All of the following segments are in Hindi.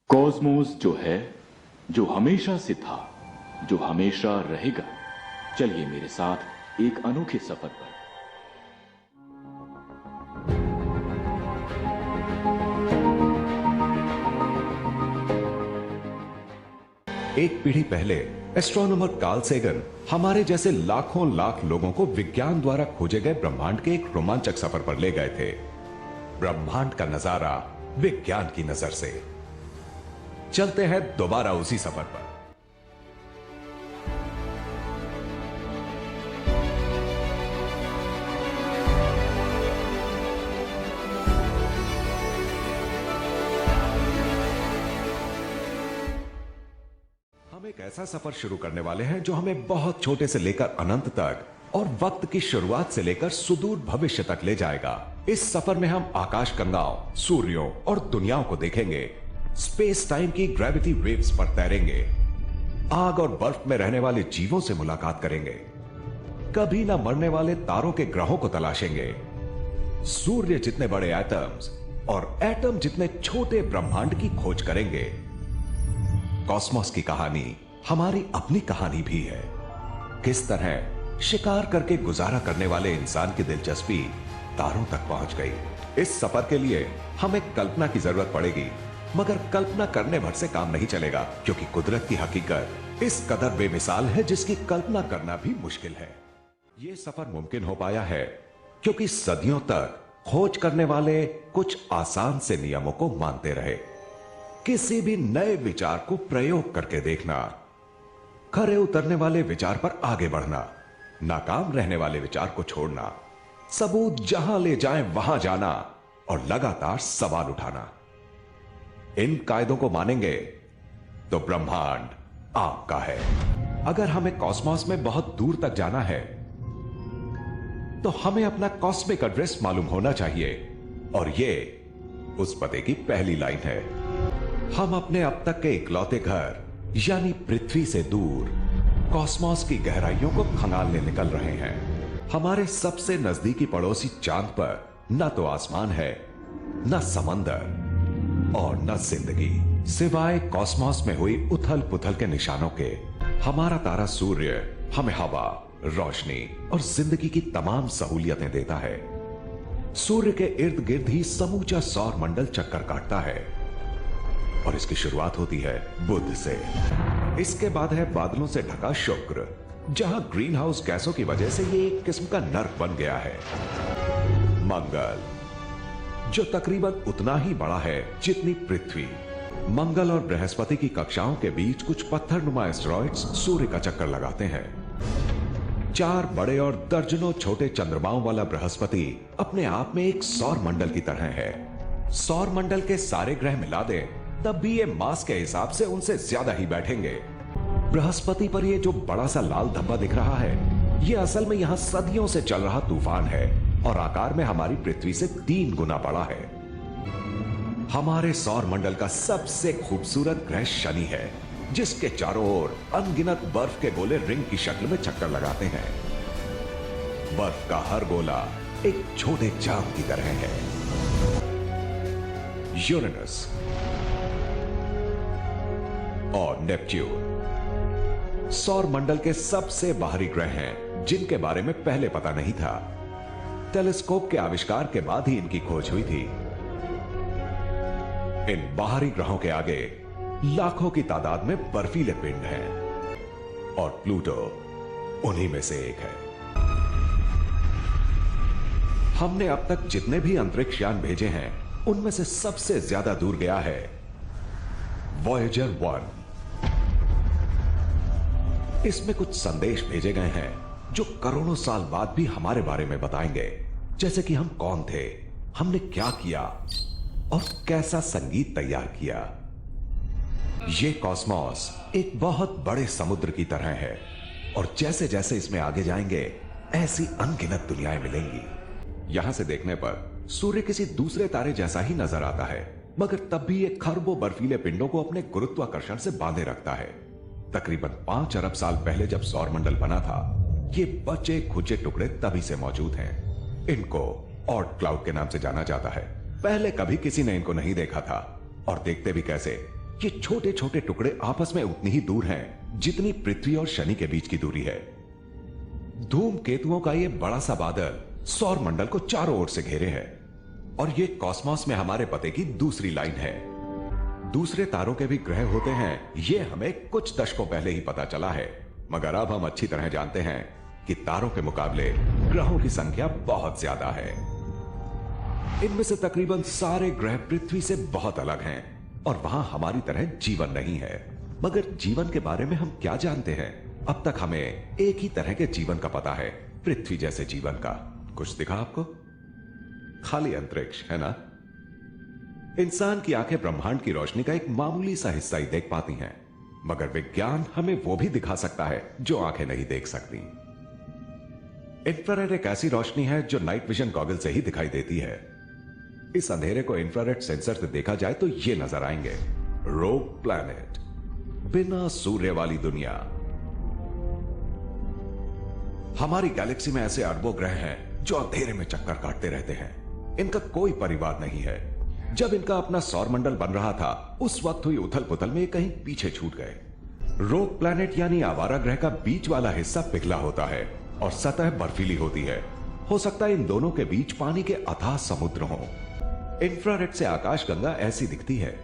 कॉस्मोस जो है, जो हमेशा से था, जो हमेशा रहेगा। चलिए मेरे साथ एक अनोखे सफर पर। एक पीढ़ी पहले एस्ट्रोनॉमर कार्ल सेगन हमारे जैसे लाखों लाख लोगों को विज्ञान द्वारा खोजे गए ब्रह्मांड के एक रोमांचक सफर पर ले गए थे। ब्रह्मांड का नजारा विज्ञान की नजर से। चलते हैं दोबारा उसी सफर पर। हम एक ऐसा सफर शुरू करने वाले हैं जो हमें बहुत छोटे से लेकर अनंत तक और वक्त की शुरुआत से लेकर सुदूर भविष्य तक ले जाएगा। इस सफर में हम आकाश गंगाओं, सूर्यों और दुनियाओं को देखेंगे। स्पेस टाइम की ग्रेविटी वेव्स पर तैरेंगे। आग और बर्फ में रहने वाले जीवों से मुलाकात करेंगे। कभी ना मरने वाले तारों के ग्रहों को तलाशेंगे। सूर्य जितने बड़े एटम्स और एटम जितने छोटे ब्रह्मांड की खोज करेंगे। कॉस्मोस की कहानी हमारी अपनी कहानी भी है। किस तरह शिकार करके गुजारा करने वाले इंसान की दिलचस्पी तारों तक पहुंच गई। इस सफर के लिए हमें कल्पना की जरूरत पड़ेगी, मगर कल्पना करने भर से काम नहीं चलेगा, क्योंकि कुदरत की हकीकत इस कदर बेमिसाल है जिसकी कल्पना करना भी मुश्किल है। यह सफर मुमकिन हो पाया है क्योंकि सदियों तक खोज करने वाले कुछ आसान से नियमों को मानते रहे। किसी भी नए विचार को प्रयोग करके देखना, खरे उतरने वाले विचार पर आगे बढ़ना, नाकाम रहने वाले विचार को छोड़ना, सबूत जहां ले जाएं वहां जाना और लगातार सवाल उठाना। इन कायदों को मानेंगे तो ब्रह्मांड आपका है। अगर हमें कॉस्मोस में बहुत दूर तक जाना है तो हमें अपना कॉस्मिक एड्रेस मालूम होना चाहिए, और यह उस पते की पहली लाइन है। हम अपने अब तक के इकलौते घर यानी पृथ्वी से दूर कॉस्मोस की गहराइयों को खंगालने निकल रहे हैं। हमारे सबसे नजदीकी पड़ोसी चांद पर न तो आसमान है, न समंदर और न जिंदगी, सिवाय कॉस्मोस में हुई उथल पुथल के निशानों के। हमारा तारा सूर्य हमें हवा, रोशनी और जिंदगी की तमाम सहूलियतें देता है। सूर्य के इर्द गिर्द ही समूचा सौर मंडल चक्कर काटता है, और इसकी शुरुआत होती है बुध से। इसके बाद है बादलों से ढका शुक्र, जहां ग्रीन हाउस गैसों की वजह से ये एक किस्म का नर्क बन गया है। मंगल, जो तकरीबन उतना ही बड़ा है जितनी पृथ्वी। मंगल और बृहस्पति की कक्षाओं के बीच कुछ पत्थरनुमा एस्टेरॉइड्स सूर्य का चक्कर लगाते हैं। 4 बड़े और दर्जनों छोटे चंद्रमाओं वाला बृहस्पति अपने आप में एक सौर मंडल की तरह है। सौर मंडल के सारे ग्रह मिला दें तब भी ये मास के हिसाब से उनसे ज्यादा ही बैठेंगे। बृहस्पति पर ये जो बड़ा सा लाल धब्बा दिख रहा है, ये असल में यहां सदियों से चल रहा तूफान है, और आकार में हमारी पृथ्वी से 3 गुना बड़ा है। हमारे सौर मंडल का सबसे खूबसूरत ग्रह शनि है, जिसके चारों ओर अनगिनत बर्फ के गोले रिंग की शक्ल में चक्कर लगाते हैं। बर्फ का हर गोला एक छोटे चांद की तरह है। यूरेनस और नेपच्यून सौर मंडल के सबसे बाहरी ग्रह हैं, जिनके बारे में पहले पता नहीं था। टेलीस्कोप के आविष्कार के बाद ही इनकी खोज हुई थी। इन बाहरी ग्रहों के आगे लाखों की तादाद में बर्फीले पिंड हैं, और प्लूटो उन्हीं में से एक है। हमने अब तक जितने भी अंतरिक्ष यान भेजे हैं, उनमें से सबसे ज्यादा दूर गया है वॉयेजर 1। इसमें कुछ संदेश भेजे गए हैं जो करोड़ों साल बाद भी हमारे बारे में बताएंगे, जैसे कि हम कौन थे, हमने क्या किया और कैसा संगीत तैयार किया। यह कॉस्मोस एक बहुत बड़े समुद्र की तरह है, और जैसे जैसे इसमें आगे जाएंगे ऐसी अनगिनत दुनियाएं मिलेंगी। यहां से देखने पर सूर्य किसी दूसरे तारे जैसा ही नजर आता है, मगर तब भी ये खरबों बर्फीले पिंडों को अपने गुरुत्वाकर्षण से बांधे रखता है। तकरीबन 5 अरब साल पहले जब सौर मंडल बना था, ये बचे खुचे टुकड़े तभी से मौजूद हैं। इनको ऑड क्लाउड के नाम से जाना जाता है। पहले कभी किसी ने इनको नहीं देखा था, और देखते भी कैसे, ये छोटे छोटे टुकड़े आपस में उतनी ही दूर हैं जितनी पृथ्वी और शनि के बीच की दूरी है। धूमकेतुओं का ये बड़ा सा बादल सौर मंडल को चारों ओर से घेरे है और ये कॉस्मोस में हमारे पते की दूसरी लाइन है। दूसरे तारों के भी ग्रह होते हैं, ये हमें कुछ दशकों पहले ही पता चला है, मगर अब हम अच्छी तरह जानते हैं कि तारों के मुकाबले ग्रहों की संख्या बहुत ज्यादा है। इनमें से तकरीबन सारे ग्रह पृथ्वी से बहुत अलग हैं और वहां हमारी तरह जीवन नहीं है। मगर जीवन के बारे में हम क्या जानते हैं? अब तक हमें एक ही तरह के जीवन का पता है, पृथ्वी जैसे जीवन का। कुछ दिखा आपको? खाली अंतरिक्ष है ना? इंसान की आंखें ब्रह्मांड की रोशनी का एक मामूली सा हिस्सा ही देख पाती हैं, मगर विज्ञान हमें वो भी दिखा सकता है जो आंखें नहीं देख सकती। इंफ्रारेड एक ऐसी रोशनी है जो नाइट विजन गॉगल से ही दिखाई देती है। इस अंधेरे को इंफ्रारेड सेंसर से देखा जाए तो ये नजर आएंगे रोग प्लैनेट, बिना सूर्य वाली दुनिया। हमारी गैलेक्सी में ऐसे अरबों ग्रह हैं जो अंधेरे में चक्कर काटते रहते हैं। इनका कोई परिवार नहीं है। जब इनका अपना सौर मंडल बन रहा था, उस वक्त हुई उथल पुथल में कहीं पीछे छूट गए। रोग प्लैनेट यानी आवारा ग्रह का बीच वाला हिस्सा पिघला होता है और सतह बर्फीली होती है। हो सकता है इन दोनों के बीच पानी के अथाह समुद्र हों। इंफ्रारेड से आकाशगंगा ऐसी दिखती है।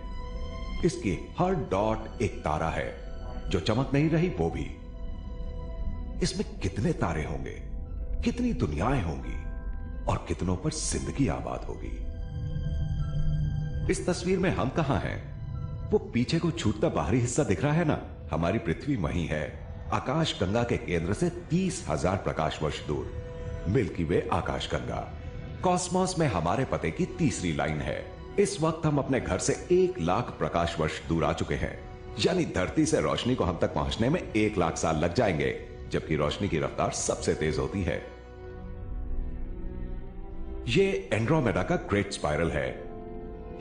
इसकी हर डॉट एक तारा है, जो चमक नहीं रही वो भी। इसमें कितने तारे होंगे, कितनी दुनियाएं होंगी और कितनों पर जिंदगी आबाद होगी। इस तस्वीर में हम कहां हैं? वो पीछे को छूटता बाहरी हिस्सा दिख रहा है ना, हमारी पृथ्वी वहीं है, आकाशगंगा के केंद्र से 30,000 प्रकाश वर्ष दूर। मिल्की वे आकाशगंगा कॉस्मोस में हमारे पते की तीसरी लाइन है। इस वक्त हम अपने घर से 1 लाख प्रकाश वर्ष दूर आ चुके हैं, यानी धरती से रोशनी को हम तक पहुंचने में 1 लाख साल लग जाएंगे, जबकि रोशनी की रफ्तार सबसे तेज होती है। ये एंड्रोमेडा का ग्रेट स्पाइरल है,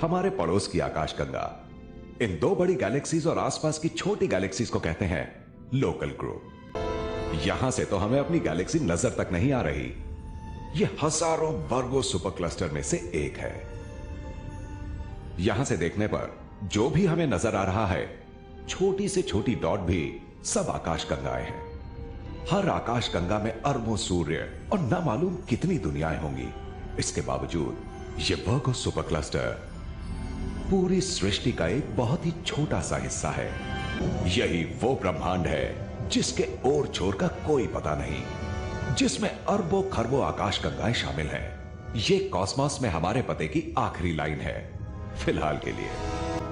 हमारे पड़ोस की आकाशगंगा। इन 2 बड़ी गैलेक्सीज और आसपास की छोटी गैलेक्सीज को कहते हैं लोकल ग्रुप। यहां से तो हमें अपनी गैलेक्सी नजर तक नहीं आ रही। यह हजारों वर्गो सुपर क्लस्टर में से एक है। यहां से देखने पर जो भी हमें नजर आ रहा है, छोटी से छोटी डॉट भी सब आकाशगंगाएं हैं। हर आकाशगंगा में अरबों सूर्य और न मालूम कितनी दुनियाएं होंगी। इसके बावजूद यह वर्गो सुपर क्लस्टर पूरी सृष्टि का एक बहुत ही छोटा सा हिस्सा है। यही वो ब्रह्मांड है जिसके ओर छोर का कोई पता नहीं, जिसमें अरबों खरबों आकाशगंगाएं शामिल हैं। ये कॉस्मोस में हमारे पते की आखिरी लाइन है फिलहाल के लिए।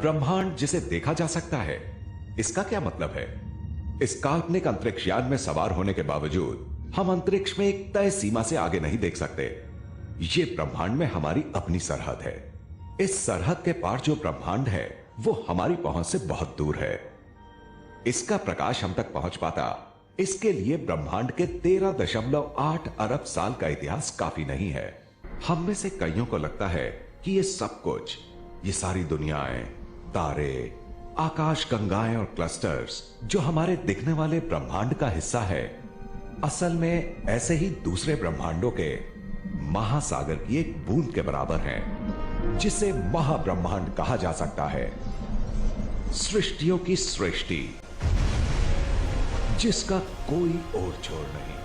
ब्रह्मांड जिसे देखा जा सकता है, इसका क्या मतलब है? इस काल्पनिक अंतरिक्ष यान में सवार होने के बावजूद हम अंतरिक्ष में एक तय सीमा से आगे नहीं देख सकते। ये ब्रह्मांड में हमारी अपनी सरहद है। इस सरहद के पार जो ब्रह्मांड है वो हमारी पहुंच से बहुत दूर है। इसका प्रकाश हम तक पहुंच पाता, इसके लिए ब्रह्मांड के 13.8 अरब साल का इतिहास काफी नहीं है। हम में से कईयों को लगता है कि ये सब कुछ, ये सारी दुनियाएं, तारे, आकाशगंगाएं और क्लस्टर्स जो हमारे दिखने वाले ब्रह्मांड का हिस्सा है, असल में ऐसे ही दूसरे ब्रह्मांडों के महासागर की एक बूंद के बराबर हैं, जिसे महाब्रह्मांड कहा जा सकता है। सृष्टियों की सृष्टि जिसका कोई और छोर नहीं।